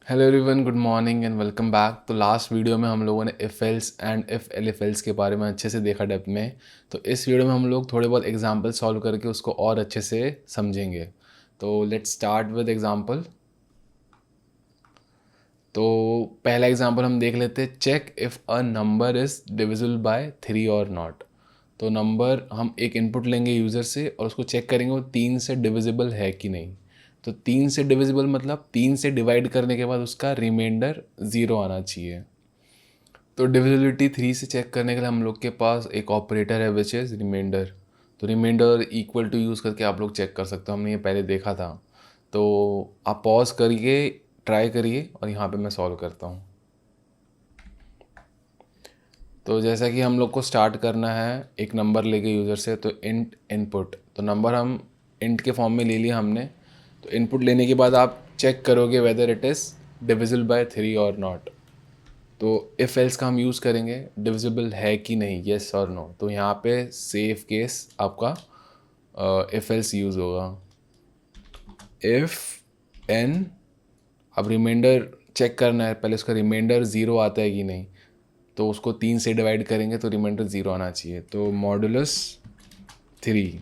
Hello everyone, good morning and welcome back. तो last video में हम लोगों ने if else and if elif else के बारे में अच्छे से देखा डेप्थ में। तो इस वीडियो में हम लोग थोड़े बहुत एग्जांपल सॉल्व करके उसको और अच्छे से समझेंगे। तो लेट्स स्टार्ट विद एग्जांपल। तो पहला एग्जांपल हम देख लेते हैं। Check if a number is divisible by 3 और नॉट। तो नंबर हम एक इनपुट लेंगे यूज़र से और उसको चेक करेंगे वो 3 से डिविजिबल है कि नहीं। तो 3 से डिविजिबल मतलब 3 से डिवाइड करने के बाद उसका रिमाइंडर 0 आना चाहिए। तो डिविजिबिलिटी 3 से चेक करने के लिए हम लोग के पास एक ऑपरेटर है विच इज़ रिमाइंडर। तो रिमाइंडर इक्वल टू यूज़ करके आप लोग चेक कर सकते हो, हमने ये पहले देखा था। तो आप पॉज करिए, ट्राई करिए और यहाँ पे मैं सॉल्व करता हूँ। तो जैसा कि हम लोग को स्टार्ट करना है एक नंबर लेके यूज़र से, तो इंट इनपुट। तो नंबर हम इंट के फॉर्म में ले लिया हमने। तो इनपुट लेने के बाद आप चेक करोगे whether it is divisible by 3 और नॉट। तो इफ़ एल्स का हम यूज़ करेंगे डिविजिबल है कि नहीं, येस और नो। तो यहाँ पे सेफ केस आपका इफ़ एल्स यूज़ होगा। इफ़ एन, अब रिमाइंडर चेक करना है पहले, उसका रिमाइंडर 0 आता है कि नहीं। तो उसको 3 से डिवाइड करेंगे तो रिमाइंडर 0 आना चाहिए। तो मॉडुलस 3।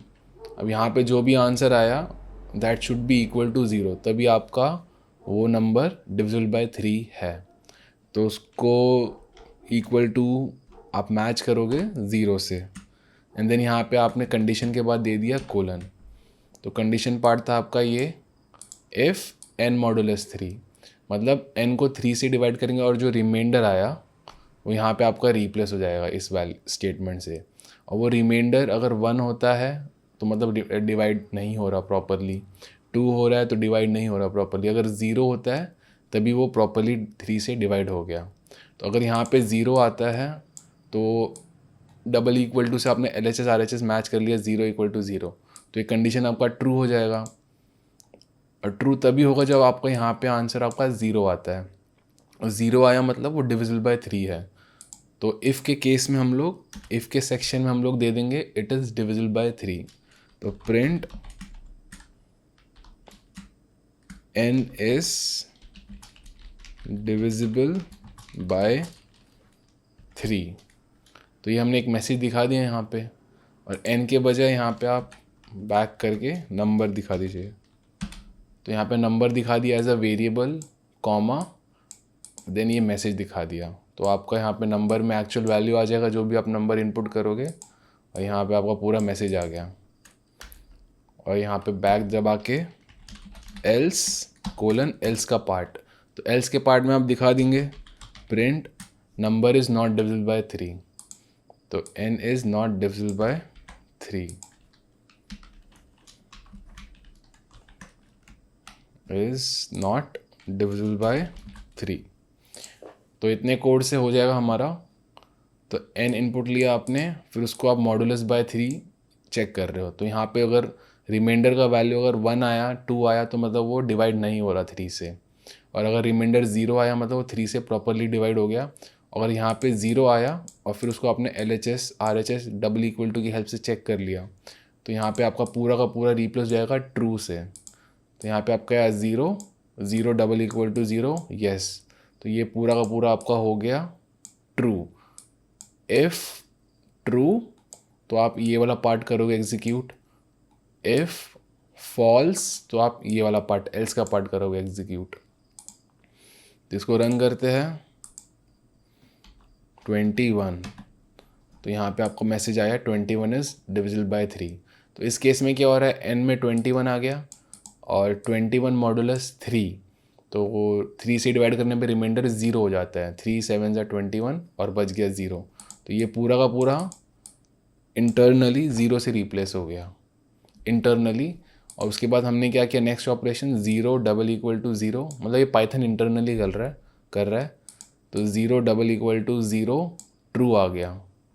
अब यहाँ पे जो भी आंसर आया that should be equal to 0, तभी आपका वो नंबर डिविजिबल बाय 3 है। तो उसको इक्वल टू आप मैच करोगे 0 से। एंड देन यहाँ पे आपने कंडीशन के बाद दे दिया कोलन। तो कंडीशन पार्ट था आपका ये, इफ़ एन मॉडुलस 3, मतलब एन को 3 से डिवाइड करेंगे और जो रिमाइंडर आया वो यहाँ पे आपका रिप्लेस हो जाएगा इस वैल स्टेटमेंट से। और वो रिमाइंडर अगर 1 होता है तो मतलब डिवाइड नहीं हो रहा प्रॉपरली, 2 हो रहा है तो डिवाइड नहीं हो रहा प्रॉपरली, अगर 0 होता है तभी वो प्रॉपरली 3 से डिवाइड हो गया। तो अगर यहाँ पे 0 आता है तो डबल इक्वल टू से आपने L H S R H S match कर लिया, 0 इक्वल टू 0। तो ये कंडीशन आपका ट्रू हो जाएगा। और ट्रू तभी होगा जब आपका यहाँ पे आंसर आपका 0 आता है। और 0 आया मतलब वो डिविजिबल बाय 3 है। तो इफ़ के केस में हम लोग, इफ़ के सेक्शन में हम लोग दे देंगे इट इज़ डिविजिबल बाय 3। तो print n is divisible by 3। तो ये हमने एक मैसेज दिखा दिया यहाँ पे, और n के बजाय यहाँ पे आप बैक करके नंबर दिखा दीजिए। तो यहाँ पे नंबर दिखा दिया as a variable, comma, then ये मैसेज दिखा दिया। तो आपका यहाँ पे नंबर में एक्चुअल वैल्यू आ जाएगा जो भी आप नंबर इनपुट करोगे, और यहाँ पे आपका पूरा मैसेज आ गया। और यहाँ पे बैक दबा के एल्स कोलन एल्स का पार्ट। तो एल्स के पार्ट में आप दिखा देंगे print number is not divisible by 3। तो n is not divisible by 3 is not divisible by 3। तो इतने कोड से हो जाएगा हमारा। तो n इनपुट लिया आपने, फिर उसको आप मॉडुलस बाय 3 चेक कर रहे हो। तो यहाँ पे अगर रिमाइंडर का वैल्यू अगर 1 आया, 2 आया, तो मतलब वो डिवाइड नहीं हो रहा 3 से। और अगर रिमाइंडर 0 आया मतलब वो 3 से प्रॉपरली डिवाइड हो गया। अगर यहाँ पे 0 आया और फिर उसको आपने L H S R H S double equal to की हेल्प से चेक कर लिया, तो यहाँ पे आपका पूरा का पूरा रिप्लेस हो जाएगा ट्रू से। तो यहाँ पे आपका 0 0 डबल इक्वल टू 0, येस। तो ये पूरा का पूरा आपका हो गया ट्रू। इफ़ ट्रू तो आप ये वाला पार्ट करोगे एग्जीक्यूट, इफ़ फॉल्स तो आप ये वाला पार्ट एल्स का पार्ट करोगे एग्जीक्यूट। तो इसको रन करते हैं 21। तो यहाँ पे आपको मैसेज आया 21 इज़ डिविजिबल बाय 3। तो इस केस में क्या हो रहा है, n में 21 आ गया और 21 मॉडुलस 3। तो वो 3 से डिवाइड करने पे रिमाइंडर 0 हो जाता है, 3 7 ज़ा 21 और बच गया 0। तो ये पूरा का पूरा इंटरनली 0 से रिप्लेस हो गया इंटरनली। और उसके बाद हमने क्या किया, next operation 0 double equal to 0, मतलब ये पाइथन इंटरनली कर रहा है। तो 0 डबल इक्वल टू 0 ट्रू आ गया।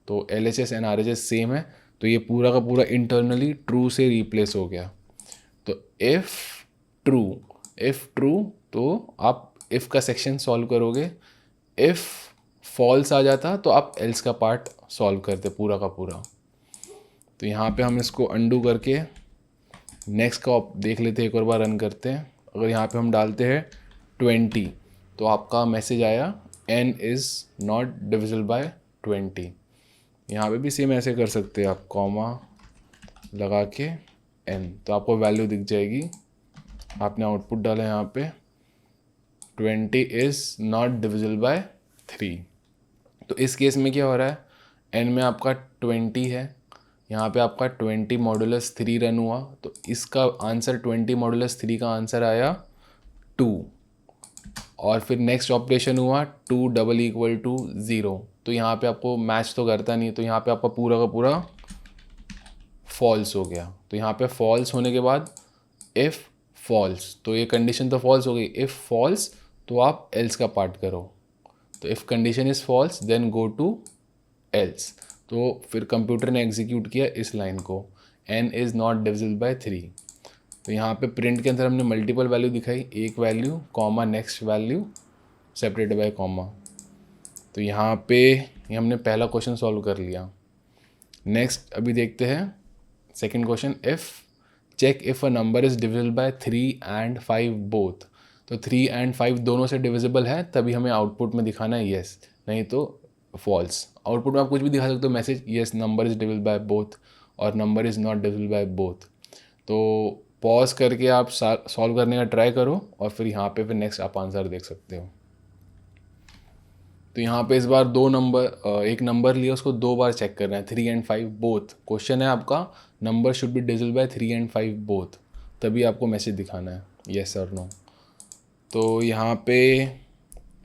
तो L H S and are H S same है, तो ये पूरा का पूरा इंटरनली ट्रू से रिप्लेस हो गया। तो इफ़ ट्रू तो आप इफ़ का सेक्शन सॉल्व करोगे। इफ़ फॉल्स आ जाता तो आप एल्स का पार्ट सॉल्व करते पूरा का पूरा। तो यहाँ पे हम इसको अंडू करके नेक्स्ट का देख लेते हैं, एक और बार रन करते हैं। अगर यहाँ पे हम डालते हैं 20, तो आपका मैसेज आया n is not divisible bye 20। यहाँ पे भी सेम ऐसे कर सकते हैं आप, कॉमा लगा के n, तो आपको वैल्यू दिख जाएगी। आपने आउटपुट डाला यहाँ पे 20 इज़ नॉट डिविजिबल बाय 3। तो इस केस में क्या हो रहा है, n में आपका 20 है, यहाँ पे आपका 20 मॉडुलस 3 रन हुआ, तो इसका आंसर 20 मॉडुलस 3 का आंसर आया 2। और फिर नेक्स्ट ऑपरेशन हुआ 2 डबल इक्वल टू 0, तो यहाँ पे आपको मैच तो करता नहीं, तो यहाँ पे आपका पूरा का पूरा फॉल्स हो गया। तो यहाँ पे फॉल्स होने के बाद इफ़ फॉल्स, तो ये कंडीशन तो फॉल्स हो गई। इफ़ फॉल्स तो आप एल्स का पार्ट करो, तो if condition is false then go to else. तो फिर कंप्यूटर ने एग्जीक्यूट किया इस लाइन को, n is not divisible by 3। तो यहाँ पे प्रिंट के अंदर हमने मल्टीपल वैल्यू दिखाई, एक value comma next value separated by comma. तो यहाँ पे ये हमने पहला क्वेश्चन सॉल्व कर लिया। नेक्स्ट अभी देखते हैं second question, if check if a number is divisible by 3 and 5 both. तो 3 एंड 5 दोनों से डिविजिबल है, तभी हमें आउटपुट में दिखाना है येस, नहीं तो फॉल्स। आउटपुट में आप कुछ भी दिखा सकते हो, message yes number is divisible by both और number is not divisible by both. तो पॉज करके आप सॉल्व करने का ट्राई करो और फिर यहाँ पे फिर नेक्स्ट आप आंसर देख सकते हो। तो यहाँ पे इस बार एक नंबर लिया, उसको 2 बार चेक करना है, 3 एंड 5 बोथ। क्वेश्चन है आपका number should be divisible by 3 and 5 both, तभी आपको मैसेज दिखाना है येस और नो। तो यहाँ पे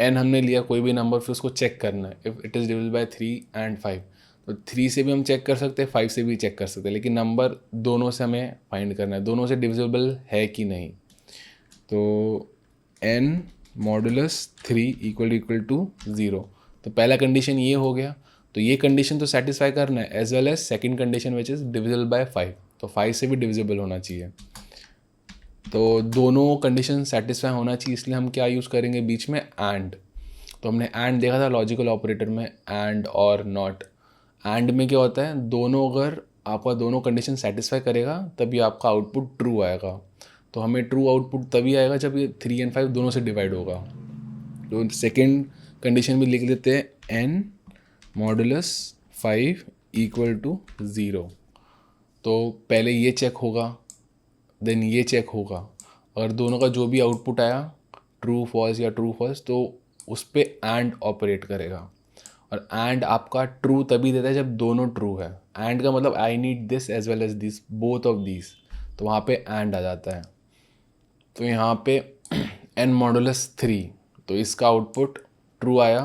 n हमने लिया कोई भी नंबर, फिर उसको चेक करना है if it is divisible by 3 and 5। तो 3 से भी हम चेक कर सकते हैं, 5 से भी चेक कर सकते हैं, लेकिन नंबर दोनों से हमें फाइंड करना है, दोनों से डिविजिबल है कि नहीं। तो n मॉडुलस 3 इक्वल टू 0, तो पहला कंडीशन ये हो गया। तो ये कंडीशन तो सेटिस्फाई करना है, as well as second condition which is divisible by 5, तो 5 से भी डिविजिबल होना चाहिए। तो दोनों कंडीशन सेटिस्फाई होना चाहिए, इसलिए हम क्या यूज़ करेंगे बीच में, एंड। तो हमने एंड देखा था लॉजिकल ऑपरेटर में, एंड और नॉट। एंड में क्या होता है, दोनों अगर आपका दोनों कंडीशन सेटिस्फाई करेगा तभी आपका आउटपुट ट्रू आएगा। तो हमें ट्रू आउटपुट तभी आएगा जब ये 3 एंड 5 दोनों से डिवाइड होगा। तो सेकेंड कंडीशन भी लिख लेते हैं, n मॉडुलस 5 इक्वल टू 0। तो पहले ये चेक होगा, देन ये चेक होगा, अगर दोनों का जो भी आउटपुट आया ट्रू फॉल्स या ट्रू फॉल्स, तो उस पर एंड ऑपरेट करेगा। और एंड आपका ट्रू तभी देता है जब दोनों ट्रू है। एंड का मतलब I need this as well as this, both of this, तो वहाँ पे एंड आ जाता है। तो यहाँ पे n मॉडुलस 3, तो इसका आउटपुट ट्रू आया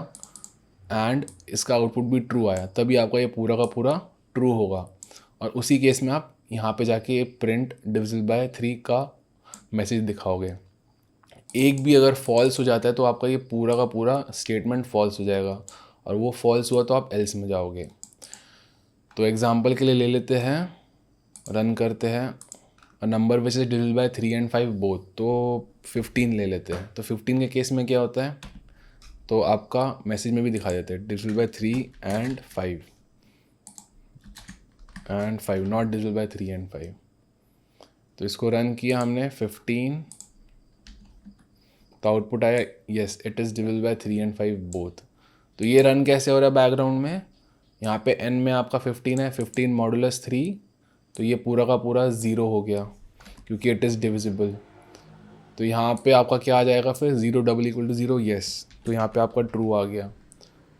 एंड इसका आउटपुट भी ट्रू आया, तभी आपका ये पूरा का पूरा ट्रू होगा। और उसी केस में आप यहाँ पे जाके प्रिंट डिविजिबल बाय 3 का मैसेज दिखाओगे। एक भी अगर फॉल्स हो जाता है तो आपका ये पूरा का पूरा स्टेटमेंट फॉल्स हो जाएगा, और वो फॉल्स हुआ तो आप एल्स में जाओगे। तो एग्जांपल के लिए ले लेते हैं, रन करते हैं, number which is divisible by 3 and 5 both, तो 15 ले लेते हैं। तो 15 के केस में क्या होता है, तो आपका मैसेज में भी दिखा देते हैं divisible by 3 and 5 not divisible by 3 and 5। तो इसको रन किया हमने 15, तो आउटपुट आया yes it is divisible by 3 and 5 both. तो ये रन कैसे हो रहा है बैकग्राउंड में, यहाँ पे n में आपका 15 है, 15 मॉडुलस 3, तो ये पूरा का पूरा 0 हो गया क्योंकि इट इज़ डिविजिबल। तो यहाँ पे आपका क्या आ जाएगा फिर, 0 डबल इक्वल टू 0 येस, तो यहाँ पे आपका ट्रू आ गया।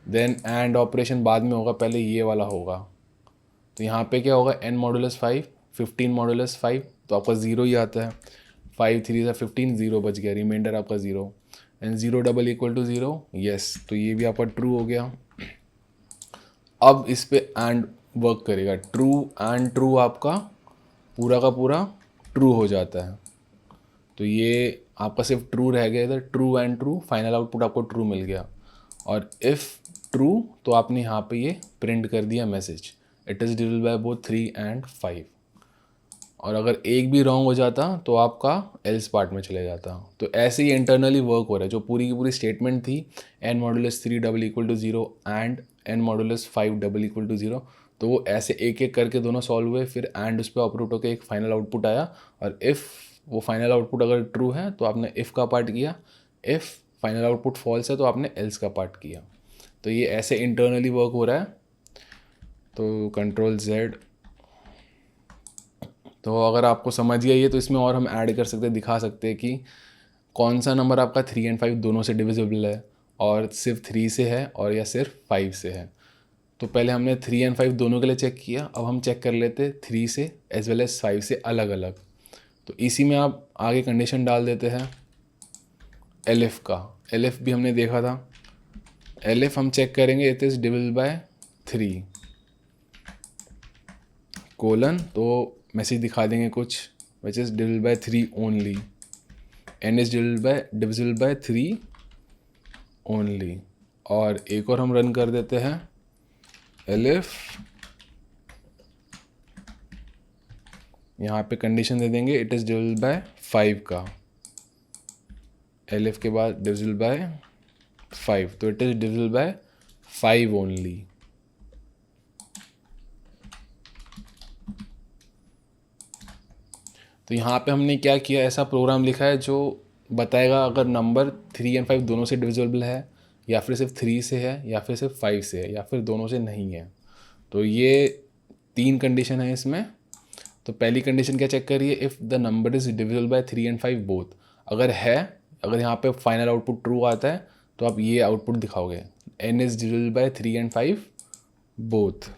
देन एंड ऑपरेशन बाद में होगा, पहले ये वाला होगा। तो यहाँ पे क्या होगा, n मॉडुलस 5, 15 मॉडुलस 5, तो आपका 0 ही आता है, 5 3 से 15, 0 बच गया, रिमाइंडर आपका 0। And 0 double equal to 0 yes, तो ये भी आपका ट्रू हो गया। अब इस पे एंड वर्क करेगा, ट्रू एंड ट्रू आपका पूरा का पूरा ट्रू हो जाता है। तो ये आपका सिर्फ ट्रू रह गया इधर, true and true, final output आपको ट्रू मिल गया। और इफ़ ट्रू तो आपने यहाँ पे ये प्रिंट कर दिया message, it is divisible by both 3 and 5। और अगर एक भी रॉन्ग हो जाता तो आपका एल्स पार्ट में चले जाता। तो ऐसे ही इंटरनली वर्क हो रहा है, जो पूरी की पूरी स्टेटमेंट थी n modulus 3 double equal to 0 and n modulus 5 double equal to 0, तो वो ऐसे एक एक करके दोनों सॉल्व हुए, फिर एंड उस पर ऑपरेट होकर एक फाइनल आउटपुट आया। और इफ़ वो फाइनल आउटपुट अगर ट्रू है तो आपने इफ़ का पार्ट किया, इफ़ फाइनल आउटपुट फॉल्स है तो आपने एल्स का पार्ट किया। तो ये ऐसे इंटरनली वर्क हो रहा है। तो कंट्रोल Z। तो अगर आपको समझ गया ये, तो इसमें और हम ऐड कर सकते हैं, दिखा सकते हैं कि कौन सा नंबर आपका 3 एंड 5 दोनों से डिविजिबल है, और सिर्फ 3 से है और या सिर्फ 5 से है। तो पहले हमने 3 एंड 5 दोनों के लिए चेक किया, अब हम चेक कर लेते 3 से एज वेल एज 5 से अलग अलग। तो इसी में आप आगे कंडीशन डाल देते हैं एलिफ का। एलिफ भी हमने देखा था, एलिफ हम चेक करेंगे it is divisible by 3 colon, तो मैसेज दिखा देंगे कुछ विच is divisible by 3 only, n is divisible by 3 only. और एक और हम रन कर देते हैं एलिफ, यहाँ पे कंडीशन दे देंगे इट इज़ डिविजिबल बाय 5 का, एलिफ के बाद डिविजिबल बाय 5, तो it is divisible by 5 only. तो यहाँ पे हमने क्या किया, ऐसा प्रोग्राम लिखा है जो बताएगा अगर नंबर 3 एंड 5 दोनों से डिविजिबल है, या फिर सिर्फ 3 से है, या फिर सिर्फ 5 से है, या फिर दोनों से नहीं है। तो ये 3 कंडीशन है इसमें। तो पहली कंडीशन क्या चेक करिए, if the number is divisible by 3 and 5 both. अगर है, अगर यहाँ पे फाइनल आउटपुट ट्रू आता है तो आप ये आउटपुट दिखाओगे, n is divisible by 3 and 5 both.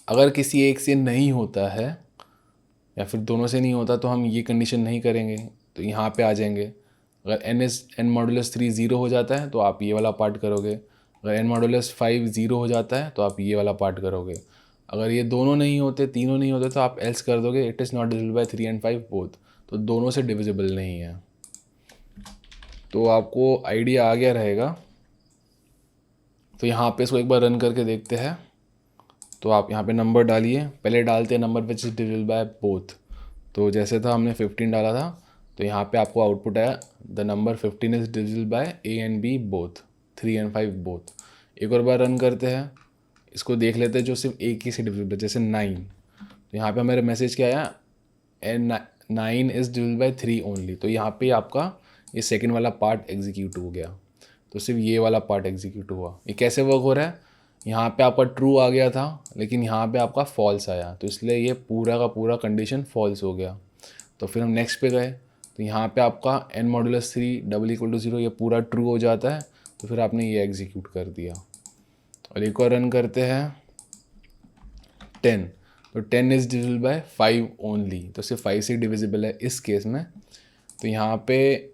अगर किसी एक से नहीं होता है या फिर दोनों से नहीं होता तो हम ये कंडीशन नहीं करेंगे, तो यहाँ पे आ जाएंगे। अगर n मॉडुलस 3 ज़ीरो हो जाता है तो आप ये वाला पार्ट करोगे, अगर n मॉडुलस 5 ज़ीरो हो जाता है तो आप ये वाला पार्ट करोगे। अगर ये दोनों नहीं होते, तीनों नहीं होते, तो आप एल्स कर दोगे it is not divisible by 3 and 5 both, तो दोनों से डिविजिबल नहीं है। तो आपको आइडिया आ गया रहेगा। तो यहाँ पे इसको एक बार रन करके देखते हैं। तो आप यहाँ पे नंबर डालिए, पहले डालते हैं number which is divisible by both. तो जैसे था हमने 15 डाला था, तो यहाँ पे आपको आउटपुट आया the number 15 is divisible bye A and B both, 3 and 5 both. एक और बार रन करते हैं, इसको देख लेते हैं जो सिर्फ एक ही से डिविजिबल है, जैसे 9। तो यहाँ पे हमारे मैसेज क्या आया, 9 इज़ डिविजिबल बाय 3 ओनली। तो यहाँ पे आपका ये सेकेंड वाला पार्ट एग्जीक्यूट हो गया, तो सिर्फ ये वाला पार्ट एग्जीक्यूट हुआ। ये कैसे वर्क हो रहा है, यहाँ पे आपका ट्रू आ गया था लेकिन यहाँ पे आपका फॉल्स आया, तो इसलिए ये पूरा का पूरा कंडीशन फॉल्स हो गया। तो फिर हम नेक्स्ट पे गए, तो यहाँ पे आपका n modulus 3 double equal to 0 ये पूरा ट्रू हो जाता है, तो फिर आपने ये एग्जीक्यूट कर दिया। और एक और रन करते हैं 10, तो 10 इज़ डिविजिबल बाय 5 ओनली, तो सिर्फ 5 से डिविजिबल है इस केस में। तो यहाँ पे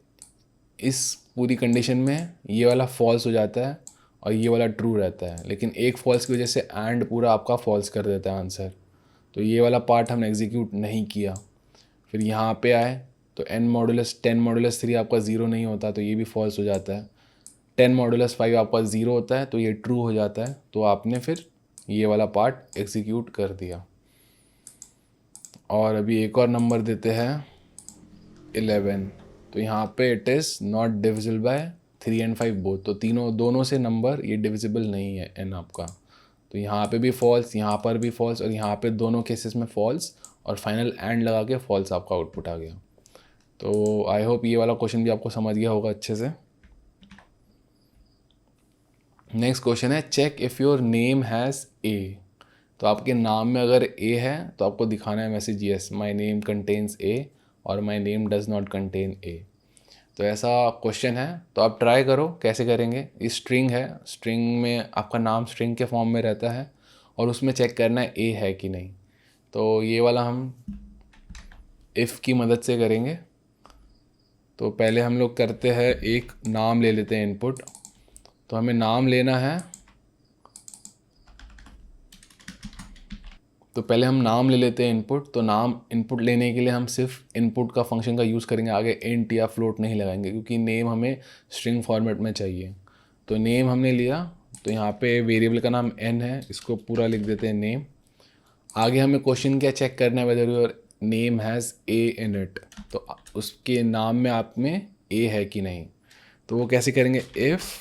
इस पूरी कंडीशन में ये वाला फॉल्स हो जाता है और ये वाला ट्रू रहता है, लेकिन एक फॉल्स की वजह से एंड पूरा आपका फॉल्स कर देता है आंसर। तो ये वाला पार्ट हमने एग्जीक्यूट नहीं किया। फिर यहाँ पे आए तो n मॉडुलस 10 मॉडुलस 3 आपका ज़ीरो नहीं होता, तो ये भी फॉल्स हो जाता है। 10 मॉडुलस 5 आपका ज़ीरो होता है, तो ये ट्रू हो जाता है। तो आपने फिर ये वाला पार्ट एग्जीक्यूट कर दिया। और अभी एक और नंबर देते हैं 11, तो यहाँ पे it is not divisible by 3 and 5 both, तो दोनों से नंबर ये डिविजिबल नहीं है n आपका। तो यहाँ पे भी फॉल्स, यहाँ पर भी फॉल्स, और यहाँ पे दोनों केसेस में फॉल्स, और फाइनल एंड लगा के फॉल्स आपका आउटपुट आ गया। तो आई होप ये वाला क्वेश्चन भी आपको समझ गया होगा अच्छे से। नेक्स्ट क्वेश्चन है check if your name has A। तो आपके नाम में अगर A है तो आपको दिखाना है message yes my name contains A और my name does not contain A। तो ऐसा क्वेश्चन है, तो आप ट्राई करो कैसे करेंगे। ये स्ट्रिंग है, स्ट्रिंग में आपका नाम स्ट्रिंग के फॉर्म में रहता है और उसमें चेक करना है A है कि नहीं। तो ये वाला हम इफ़ की मदद से करेंगे। तो पहले हम लोग करते हैं, एक नाम ले लेते हैं इनपुट। तो हमें नाम लेना है, तो पहले हम नाम ले लेते हैं इनपुट। तो नाम इनपुट लेने के लिए हम सिर्फ इनपुट का फंक्शन का यूज़ करेंगे, आगे इंट या फ्लोट नहीं लगाएंगे क्योंकि नेम हमें स्ट्रिंग फॉर्मेट में चाहिए। तो नेम हमने लिया, तो यहाँ पे वेरिएबल का नाम n है, इसको पूरा लिख देते हैं नेम। आगे हमें क्वेश्चन क्या चेक करना है, whether your name has A in it, तो उसके नाम में आप में A है कि नहीं। तो वो कैसे करेंगे, इफ़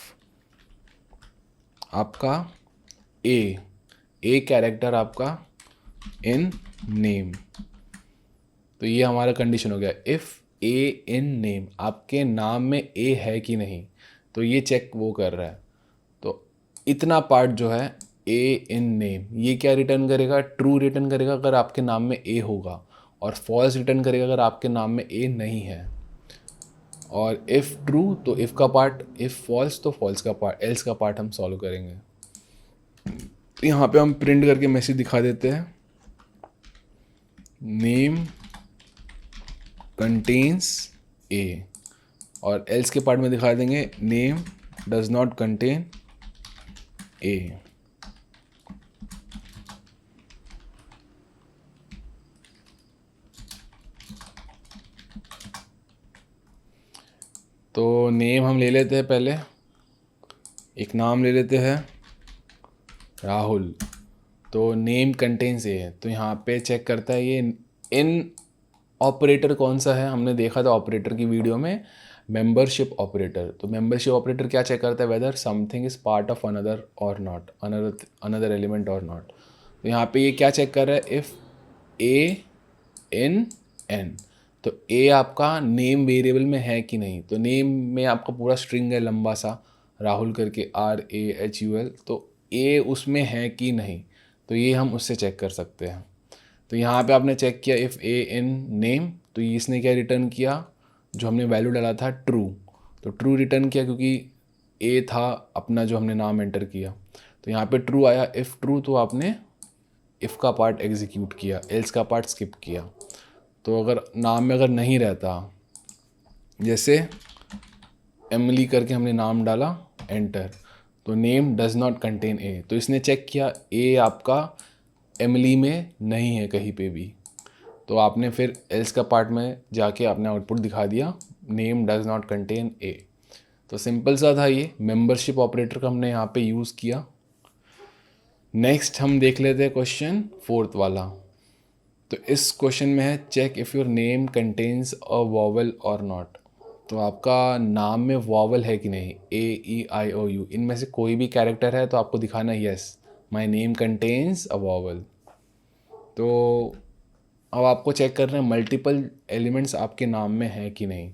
आपका A कैरेक्टर आपका इन नेम। तो ये हमारा कंडीशन हो गया, इफ़ ए इन नेम, आपके नाम में ए है कि नहीं, तो ये चेक वो कर रहा है। तो इतना पार्ट जो है ए इन नेम, ये क्या रिटर्न करेगा, ट्रू रिटर्न करेगा अगर आपके नाम में ए होगा, और फॉल्स रिटर्न करेगा अगर आपके नाम में ए नहीं है। और इफ़ ट्रू तो इफ़ का पार्ट, इफ़ फॉल्स तो फॉल्स का पार्ट, एल्स का पार्ट हम सॉल्व करेंगे। तो यहाँ पे हम प्रिंट करके मैसेज दिखा देते हैं, नेम कंटेन्स ए, और एल्स के पार्ट में दिखा देंगे name does not contain a. तो नेम हम ले लेते हैं, पहले एक नाम ले लेते हैं राहुल, तो नेम कंटेन्स ए है, तो यहाँ पे चेक करता है ये इन ऑपरेटर कौन सा है, हमने देखा था ऑपरेटर की वीडियो में, मेंबरशिप ऑपरेटर। तो मेंबरशिप ऑपरेटर क्या चेक करता है, whether something is part of another और नॉट, अनदर एलिमेंट और नॉट। तो यहाँ पे ये क्या चेक कर रहा है, इफ़ ए इन एन, तो ए आपका नेम वेरिएबल में है कि नहीं। तो नेम में आपका पूरा स्ट्रिंग है लंबा सा, राहुल करके RAHUL, तो ए उसमें है कि नहीं, तो ये हम उससे चेक कर सकते हैं। तो यहाँ पे आपने चेक किया इफ़ ए इन नेम, तो इसने क्या रिटर्न किया, जो हमने वैल्यू डाला था ट्रू, तो ट्रू रिटर्न किया क्योंकि ए था अपना जो हमने नाम एंटर किया, तो यहाँ पे ट्रू आया। इफ़ ट्रू तो आपने इफ़ का पार्ट एग्जीक्यूट किया, एल्स का पार्ट स्किप किया। तो अगर नाम में अगर नहीं रहता, जैसे एमिली करके हमने नाम डाला एंटर, तो name does not contain a, तो इसने चेक किया ए आपका एमिली में नहीं है कहीं पे भी, तो आपने फिर एल्स का पार्ट में जाके आपने आउटपुट दिखा दिया name does not contain a. तो सिंपल सा था ये, मेंबरशिप ऑपरेटर का हमने यहाँ पे यूज़ किया। नेक्स्ट हम देख लेते हैं क्वेश्चन 4th वाला। तो इस क्वेश्चन में है check if your name contains a vowel और नॉट, तो आपका नाम में वॉवल है कि नहीं, AEIOU, इनमें से कोई भी कैरेक्टर है तो आपको दिखाना yes my name contains a vowel. तो अब आपको चेक करना है मल्टीपल एलिमेंट्स आपके नाम में है कि नहीं,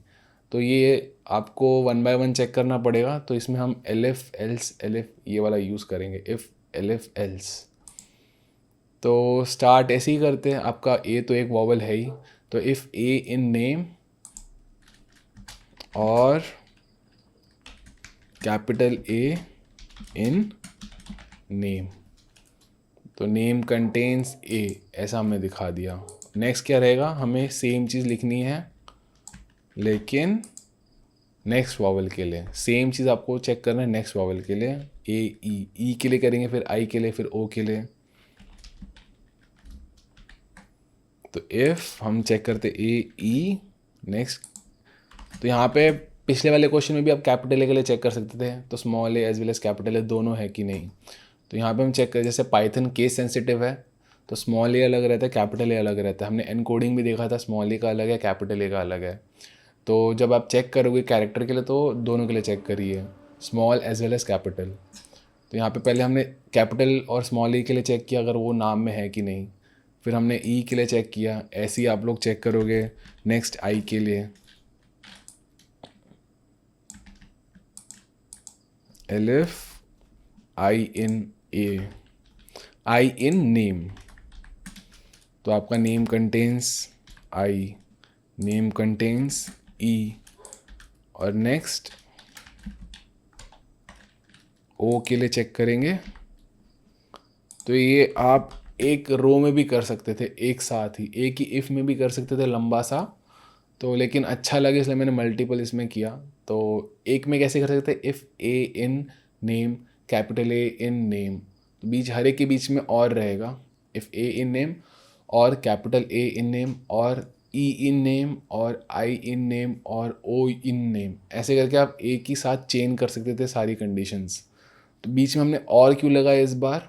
तो ये आपको 1 बाय 1 चेक करना पड़ेगा। तो इसमें हम एलिफ एल्स एलिफ ये वाला यूज़ करेंगे, इफ़ एलिफ एल्स। तो स्टार्ट ऐसे ही करते हैं, आपका ए तो एक वॉवल है ही, तो इफ़ ए इन नेम और कैपिटल ए इन नेम, तो नेम कंटेन्स ए, ऐसा हमने दिखा दिया। नेक्स्ट क्या रहेगा, हमें सेम चीज़ लिखनी है लेकिन नेक्स्ट वॉवल के लिए, सेम चीज़ आपको चेक करना है नेक्स्ट वॉवल के लिए, ई के लिए करेंगे, फिर आई के लिए, फिर ओ के लिए। तो इफ़ हम चेक करते AE नेक्स्ट, तो यहाँ पे पिछले वाले क्वेश्चन में भी आप कैपिटल ए के लिए चेक कर सकते थे, तो small A as well as capital A दोनों है कि नहीं। तो यहाँ पे हम चेक करें, जैसे पाइथन केस सेंसिटिव है तो स्मॉल ए अलग रहता है, कैपिटल ए अलग रहता है। हमने एनकोडिंग भी देखा था, स्मॉल ए का अलग है, कैपिटल ए का अलग है। तो जब आप चेक करोगे कैरेक्टर के लिए तो दोनों के लिए चेक करिए, small as well as capital. तो यहाँ पे पहले हमने कैपिटल और स्मॉल ई के लिए चेक किया अगर वो नाम में है कि नहीं, फिर हमने ई के लिए चेक किया, ऐसे ही आप लोग चेक करोगे नेक्स्ट आई के लिए, elif I in A, I in name, तो आपका नेम कंटेन्स आई, नेम कंटेन्स ई, और नेक्स्ट ओ के लिए चेक करेंगे। तो ये आप एक रो में भी कर सकते थे एक साथ ही, एक ही इफ़ में भी कर सकते थे लंबा सा, तो लेकिन अच्छा लगे इसलिए मैंने मल्टीपल इसमें किया। तो एक में कैसे कर सकते थे, if A in name capital A in name, तो बीच हर एक के बीच में और रहेगा, इफ़ ए इन नेम और कैपिटल ए इन नेम और ई इन नेम और आई इन नेम और ओ इन नेम, ऐसे करके आप एक ही साथ चेन कर सकते थे सारी कंडीशंस। तो बीच में हमने और क्यों लगाया इस बार,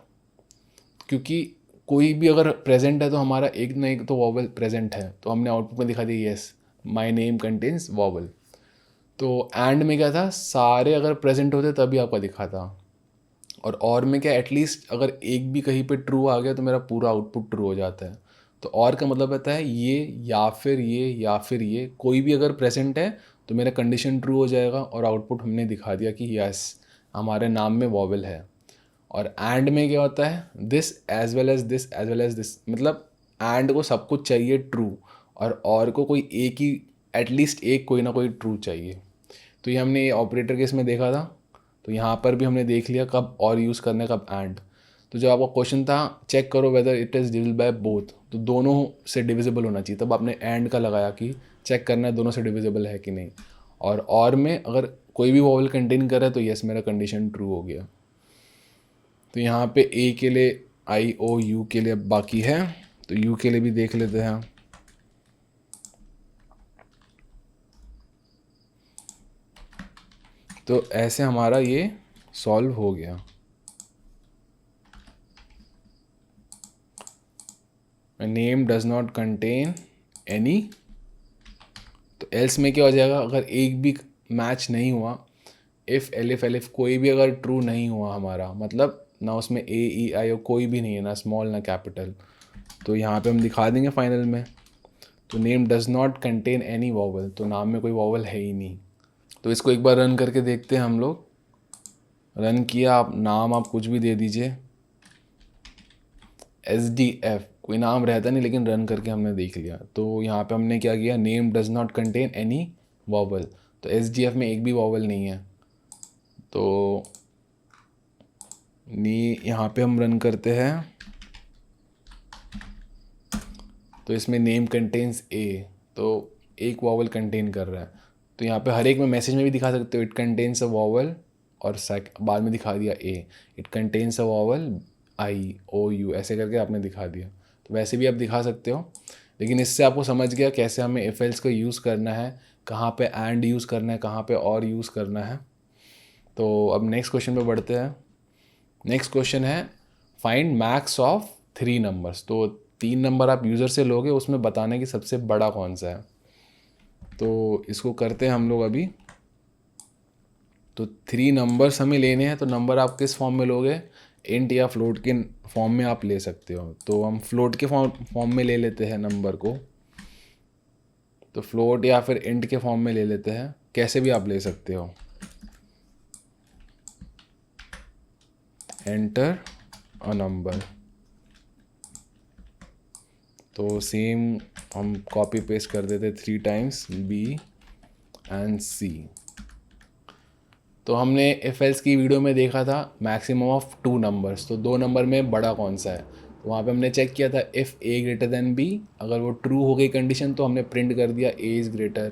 क्योंकि कोई भी अगर प्रेजेंट है तो हमारा एक ना एक तो वॉवल प्रेजेंट है, तो हमने आउटपुट में दिखा दिया yes my name contains vowel. तो एंड में क्या था, सारे अगर प्रेजेंट होते तभी आपका दिखा था, और में क्या एटलीस्ट अगर एक भी कहीं पे ट्रू आ गया तो मेरा पूरा आउटपुट ट्रू हो जाता है। तो और का मतलब रहता है ये या फिर ये या फिर ये, कोई भी अगर प्रेजेंट है तो मेरा कंडीशन ट्रू हो जाएगा और आउटपुट हमने दिखा दिया कि यस हमारे नाम में वॉवल है। और एंड में क्या होता है, this as well as this as well as this, मतलब एंड को सब कुछ चाहिए ट्रू और को कोई एक ही, एटलीस्ट एक कोई ना कोई ट्रू चाहिए। तो ये हमने ये ऑपरेटर केस में देखा था, तो यहाँ पर भी हमने देख लिया कब और यूज़ करना है कब एंड। तो जब आपका क्वेश्चन था चेक करो whether it is divisible by both, तो दोनों से डिविजिबल होना चाहिए, तब आपने एंड का लगाया कि चेक करना है दोनों से डिविजिबल है कि नहीं। और में अगर कोई भी वॉवल कंटेन कर रहा है तो यस मेरा कंडीशन ट्रू हो गया। तो यहाँ पे ए के लिए आई ओ यू के लिए बाकी है, तो यू के लिए भी देख लेते हैं। तो ऐसे हमारा ये सॉल्व हो गया। Name does not contain any, तो एल्स में क्या हो जाएगा, अगर एक भी मैच नहीं हुआ, इफ़ एलिफ कोई भी अगर ट्रू नहीं हुआ हमारा, मतलब ना उसमें ए ई आई कोई भी नहीं है, ना स्मॉल ना कैपिटल, तो यहाँ पे हम दिखा देंगे फाइनल में। तो name does not contain any vowel, तो नाम में कोई वॉवल है ही नहीं। तो इसको एक बार रन करके देखते हैं हम लोग। रन किया, आप नाम आप कुछ भी दे दीजिए, SDF कोई नाम रहता नहीं, लेकिन रन करके हमने देख लिया। तो यहाँ पे हमने क्या किया, name does not contain any vowel, तो SDF में एक भी वॉवल नहीं है। तो यहाँ पे हम रन करते हैं, तो इसमें नेम कंटेन्स ए, तो एक वॉवल कंटेन कर रहा है। तो यहाँ पे हर एक में मैसेज में भी दिखा सकते हो इट कंटेन्स अ वॉवल, और बाद में दिखा दिया A, it contains a vowel I O U, ऐसे करके आपने दिखा दिया। तो वैसे भी आप दिखा सकते हो, लेकिन इससे आपको समझ गया कैसे हमें इफ एल्स को यूज़ करना है, कहाँ पे एंड यूज़ करना है, कहाँ पे और यूज़ करना है। तो अब नेक्स्ट क्वेश्चन पे बढ़ते हैं। नेक्स्ट क्वेश्चन है फाइंड मैक्स ऑफ 3 नंबर्स। तो 3 नंबर आप यूज़र से लोगे, उसमें बताना कि सबसे बड़ा कौन सा है। तो इसको करते हैं हम लोग अभी। तो 3 नंबर्स हमें लेने हैं, तो नंबर आप किस फॉर्म में लोगे, इंट या फ्लोट के फॉर्म में आप ले सकते हो। तो हम फ्लोट के फॉर्म में ले लेते हैं नंबर को, तो फ्लोट या फिर इंट के फॉर्म में ले लेते हैं, कैसे भी आप ले सकते हो। एंटर अ नंबर, तो सेम हम कॉपी पेस्ट कर देते 3 टाइम्स B एंड C। तो हमने इफ एल्स की वीडियो में देखा था मैक्सिमम ऑफ 2 नंबर्स, तो 2 नंबर में बड़ा कौन सा है। तो वहाँ पे हमने चेक किया था if A greater than B, अगर वो ट्रू हो गई कंडीशन तो हमने प्रिंट कर दिया A इज़ ग्रेटर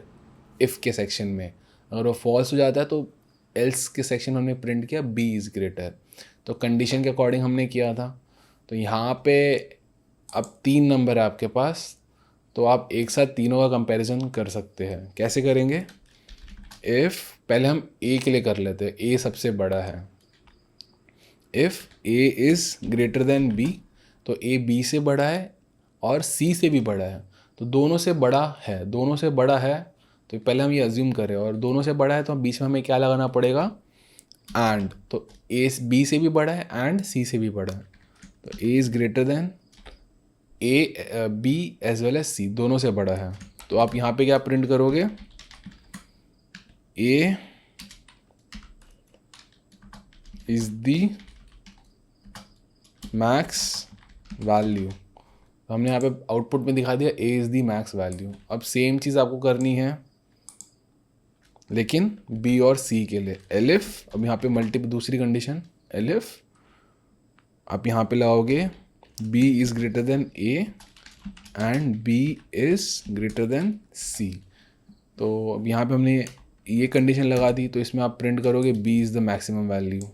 इफ़ के सेक्शन में, अगर वो फॉल्स हो जाता है तो एल्स के सेक्शन में हमने प्रिंट किया B इज़ ग्रेटर। तो कंडीशन के अकॉर्डिंग हमने किया था। तो यहाँ पे अब 3 नंबर है आपके पास, तो आप एक साथ तीनों का कंपैरिजन कर सकते हैं। कैसे करेंगे, इफ़ पहले हम ए के लिए कर लेते हैं, ए सबसे बड़ा है। If A is greater than B, तो ए बी से बड़ा है और सी से भी बड़ा है, तो दोनों से बड़ा है, दोनों से बड़ा है। तो पहले हम ये अज्यूम करें, और दोनों से बड़ा है तो बीच में हमें क्या लगाना पड़ेगा, एंड। तो ए बी से भी बड़ा है एंड सी से भी बड़ा है, तो A is greater than A B as well as C, दोनों से बड़ा है। तो आप यहाँ पे क्या प्रिंट करोगे, ए इज द मैक्स वैल्यू। तो हमने यहाँ पे आउटपुट में दिखा दिया A is the max value. अब सेम चीज़ आपको करनी है लेकिन बी और सी के लिए। एलिफ, अब यहाँ पे दूसरी कंडीशन, एलिफ आप यहाँ पे लगाओगे B is greater than A and B is greater than C. तो अब यहाँ पे हमने ये कंडीशन लगा दी, तो इसमें आप प्रिंट करोगे B is the maximum value.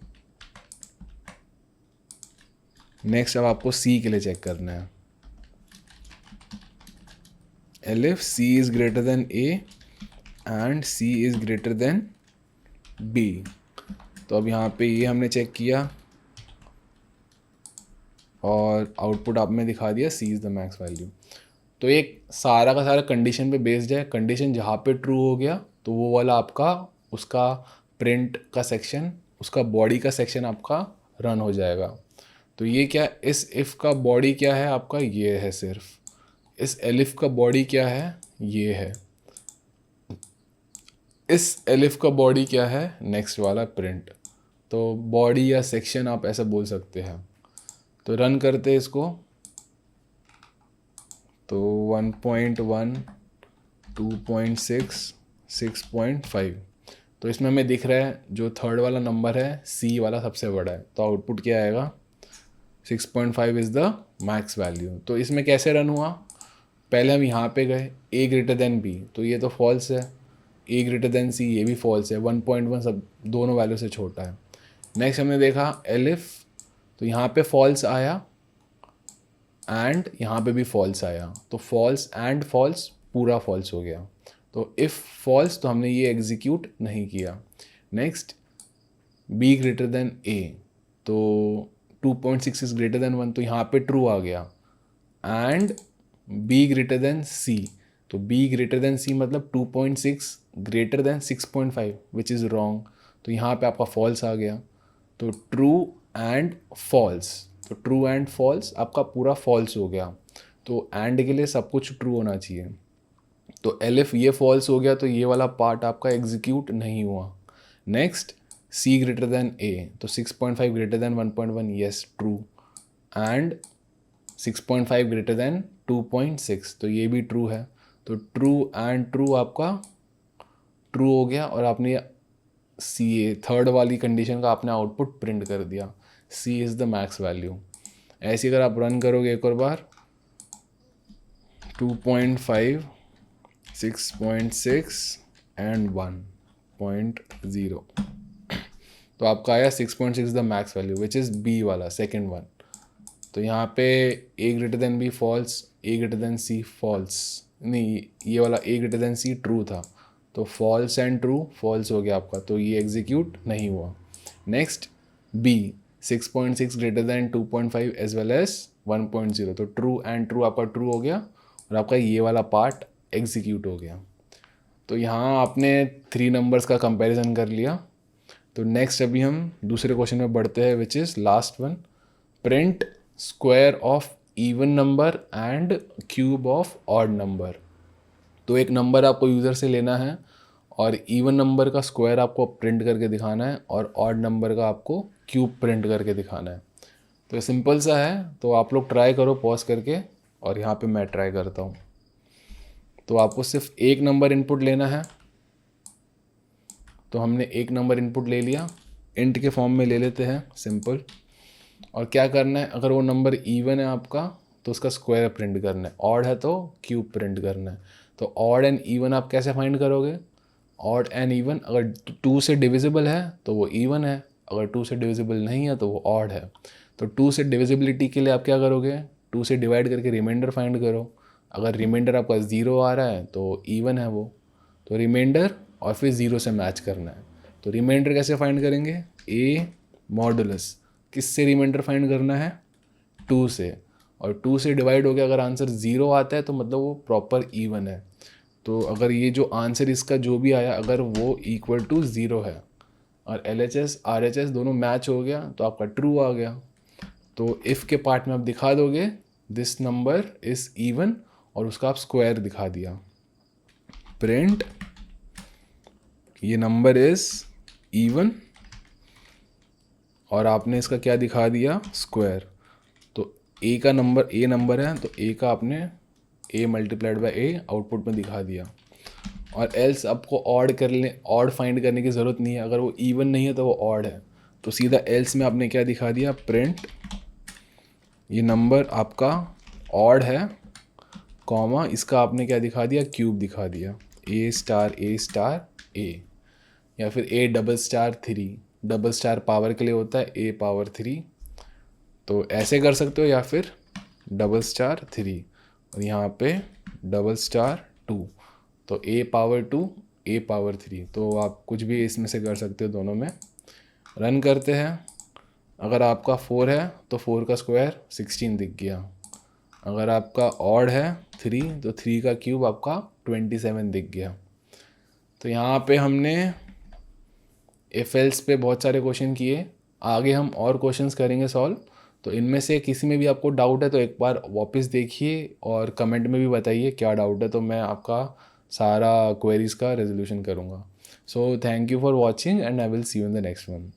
Next अब आपको सी के लिए चेक करना है, elif C is greater than A and C is greater than B. तो अब यहाँ पे ये हमने चेक किया और आउटपुट आप में दिखा दिया सी इज़ द मैक्स वैल्यू। तो एक सारा का सारा कंडीशन पे बेस्ड है, कंडीशन जहाँ पे ट्रू हो गया तो वो वाला आपका उसका प्रिंट का सेक्शन, उसका बॉडी का सेक्शन आपका रन हो जाएगा। तो ये क्या, इस इफ़ का बॉडी क्या है आपका, ये है सिर्फ। इस एलिफ का बॉडी क्या है, ये है। इस एलिफ का बॉडी क्या है, नेक्स्ट वाला प्रिंट। तो बॉडी या सेक्शन आप ऐसा बोल सकते हैं। तो रन करते हैं इसको। तो 1.1, 2.6, 6.5। तो इसमें हमें दिख रहा है जो थर्ड वाला नंबर है सी वाला सबसे बड़ा है, तो आउटपुट क्या आएगा, 6.5 इज़ द मैक्स वैल्यू। तो इसमें कैसे रन हुआ, पहले हम यहाँ पे गए ए ग्रेटर देन बी, तो ये तो फॉल्स है। ए ग्रेटर देन सी, ये भी फॉल्स है। 1.1 सब दोनों वैल्यू से छोटा है। नेक्स्ट हमने देखा एलिफ, तो यहाँ पे फॉल्स आया एंड यहाँ पे भी फॉल्स आया, तो फॉल्स एंड फॉल्स पूरा फॉल्स हो गया। तो इफ़ फॉल्स, तो हमने ये एग्जीक्यूट नहीं किया। नेक्स्ट बी ग्रेटर देन ए, तो 2.6 इज ग्रेटर देन 1, तो यहाँ पे ट्रू आ गया। And be greater than C, तो बी ग्रेटर देन सी मतलब 2.6 greater than 6.5 which is wrong, तो यहाँ पे आपका फॉल्स आ गया। तो ट्रू एंड फॉल्स, तो ट्रू एंड फॉल्स आपका पूरा फॉल्स हो गया। तो एंड के लिए सब कुछ ट्रू होना चाहिए। तो एलिफ ये फॉल्स हो गया, तो ये वाला पार्ट आपका एग्जीक्यूट नहीं हुआ। नेक्स्ट सी ग्रेटर देन ए, तो 6.5 greater than 1.1, yes true. And 6.5 greater than 2.6, तो ये भी ट्रू है। तो ट्रू एंड ट्रू आपका ट्रू हो गया, और आपने सी थर्ड वाली कंडीशन का आपने आउटपुट प्रिंट कर दिया, सी इज़ द मैक्स वैल्यू। ऐसे अगर आप रन करोगे एक और बार, 2.5, 6.6 एंड 1.0, तो आपका आया 6.6 the max value which is B वाला सेकेंड वन। तो यहाँ पे A greater than B false, A greater than C false, नहीं ये वाला A greater than C true था, तो फॉल्स एंड ट्रू फॉल्स हो गया आपका, तो ये एग्जीक्यूट नहीं हुआ। Next B 6.6 greater than 2.5 as well as 1.0, तो ट्रू एंड ट्रू आपका ट्रू हो गया, और आपका ये वाला पार्ट एग्जीक्यूट हो गया। तो यहाँ आपने 3 नंबर्स का कंपैरिजन कर लिया। तो नेक्स्ट अभी हम दूसरे क्वेश्चन में बढ़ते हैं which is last one, print square of even number and cube of odd number. तो एक नंबर आपको यूज़र से लेना है और इवन नंबर का स्क्वायर आपको प्रिंट करके दिखाना है, और ऑड नंबर का आपको क्यूब प्रिंट करके दिखाना है। तो सिंपल सा है, तो आप लोग ट्राई करो पॉज करके, और यहाँ पे मैं ट्राई करता हूँ। तो आपको सिर्फ एक नंबर इनपुट लेना है। तो हमने एक नंबर इनपुट ले लिया, इंट के फॉर्म में ले लेते हैं सिंपल। और क्या करना है, अगर वो नंबर इवन है आपका तो उसका स्क्वायर प्रिंट करना है, ऑड है तो क्यूब प्रिंट करना है। तो ऑड एंड इवन आप कैसे फाइंड करोगे, ऑड एंड इवन, अगर 2 से डिविजिबल है तो वो इवन है, अगर 2 से डिविजिबल नहीं है तो वो ऑड है। तो 2 से डिविजिबिलिटी के लिए आप क्या करोगे, 2 से डिवाइड करके रिमाइंडर फाइंड करो। अगर रिमाइंडर आपका 0 आ रहा है तो इवन है वो, तो रिमाइंडर और फिर 0 से मैच करना है। तो रिमाइंडर कैसे फाइंड करेंगे, ए मॉडुलस, किससे रिमाइंडर फाइंड करना है, 2 से, और 2 से डिवाइड हो गया, अगर आंसर 0 आता है तो मतलब वो प्रॉपर इवन है। तो अगर ये जो आंसर इसका जो भी आया अगर वो इक्वल टू 0 है और LHS RHS दोनों मैच हो गया तो आपका ट्रू आ गया। तो इफ़ के पार्ट में आप दिखा दोगे दिस नंबर इज़ इवन, और उसका आप स्क्वायर दिखा दिया, प्रिंट ये नंबर इज़ इवन, और आपने इसका क्या दिखा दिया, स्क्वायर। तो ए का नंबर ए नंबर है तो ए का आपने ए मल्टीप्लाइड बाई ए आउटपुट में दिखा दिया। और एल्स आपको ऑड कर ले, ऑड फाइंड करने की ज़रूरत नहीं है, अगर वो इवन नहीं है तो वो ऑड है, तो सीधा एल्स में आपने क्या दिखा दिया, प्रिंट ये नंबर आपका ऑड है कॉमा इसका आपने क्या दिखा दिया, क्यूब दिखा दिया, ए स्टार ए, या फिर A double star 3, double star power के लिए होता है ए पावर 3, तो ऐसे कर सकते हो, या फिर डबल स्टार 3 और यहाँ पे डबल स्टार 2, तो ए पावर 2 ए पावर 3, तो आप कुछ भी इसमें से कर सकते हो दोनों में। रन करते हैं, अगर आपका 4 है तो 4 का स्क्वायर 16 दिख गया, अगर आपका ऑड है 3 तो 3 का क्यूब आपका 27 दिख गया। तो यहाँ पे हमने इफ एल्स पे बहुत सारे क्वेश्चन किए, आगे हम और क्वेश्चंस करेंगे सॉल्व। तो इनमें से किसी में भी आपको डाउट है तो एक बार वापस देखिए और कमेंट में भी बताइए क्या डाउट है, तो मैं आपका सारा क्वेरीज़ का रेजोल्यूशन करूँगा. So thank you for watching and I will see you in the next one.